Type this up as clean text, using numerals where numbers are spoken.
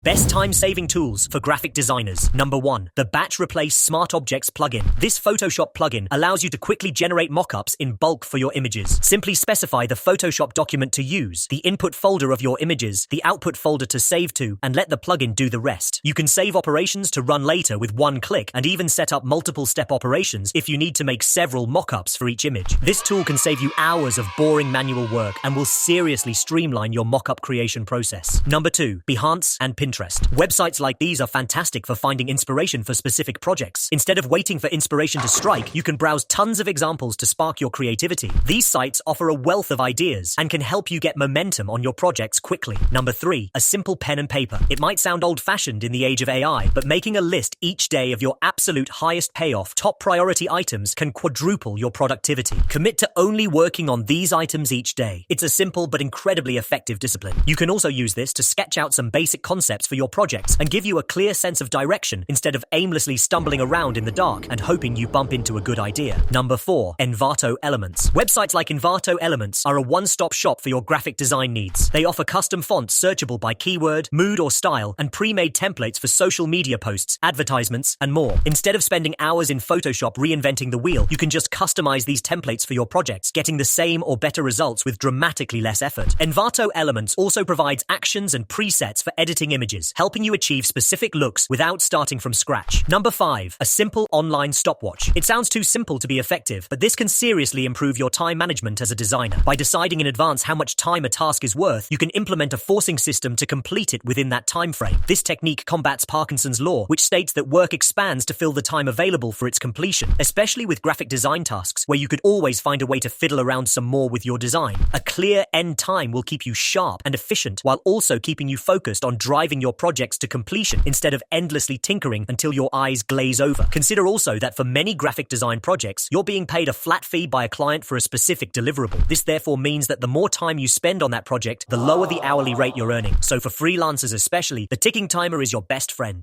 Best time-saving tools for graphic designers. Number 1. The Batch Replace Smart Objects plugin. This Photoshop plugin allows you to quickly generate mockups in bulk for your images. Simply specify the Photoshop document to use, the input folder of your images, the output folder to save to, and let the plugin do the rest. You can save operations to run later with one click and even set up multiple step operations if you need to make several mockups for each image. This tool can save you hours of boring manual work and will seriously streamline your mockup creation process. Number 2. Behance and Pinterest. Websites like these are fantastic for finding inspiration for specific projects. Instead of waiting for inspiration to strike, you can browse tons of examples to spark your creativity. These sites offer a wealth of ideas and can help you get momentum on your projects quickly. Number 3. A simple pen and paper. It might sound old-fashioned in the age of AI, but making a list each day of your absolute highest payoff, top priority items can quadruple your productivity. Commit to only working on these items each day. It's a simple but incredibly effective discipline. You can also use this to sketch out some basic concepts for your projects and give you a clear sense of direction instead of aimlessly stumbling around in the dark and hoping you bump into a good idea. Number 4. Envato Elements. Websites like Envato Elements are a one-stop shop for your graphic design needs. They offer custom fonts searchable by keyword, mood or style, and pre-made templates for social media posts, advertisements, and more. Instead of spending hours in Photoshop reinventing the wheel, you can just customize these templates for your projects, getting the same or better results with dramatically less effort. Envato Elements also provides actions and presets for editing images, helping you achieve specific looks without starting from scratch. Number 5. A simple online stopwatch. It sounds too simple to be effective, but this can seriously improve your time management as a designer. By deciding in advance how much time a task is worth, you can implement a forcing system to complete it within that time frame. This technique combats Parkinson's law, which states that work expands to fill the time available for its completion, especially with graphic design tasks, where you could always find a way to fiddle around some more with your design. A clear end time will keep you sharp and efficient while also keeping you focused on driving your projects to completion instead of endlessly tinkering until your eyes glaze over. Consider also that for many graphic design projects, you're being paid a flat fee by a client for a specific deliverable. This therefore means that the more time you spend on that project, the lower the hourly rate you're earning. So for freelancers especially, the ticking timer is your best friend.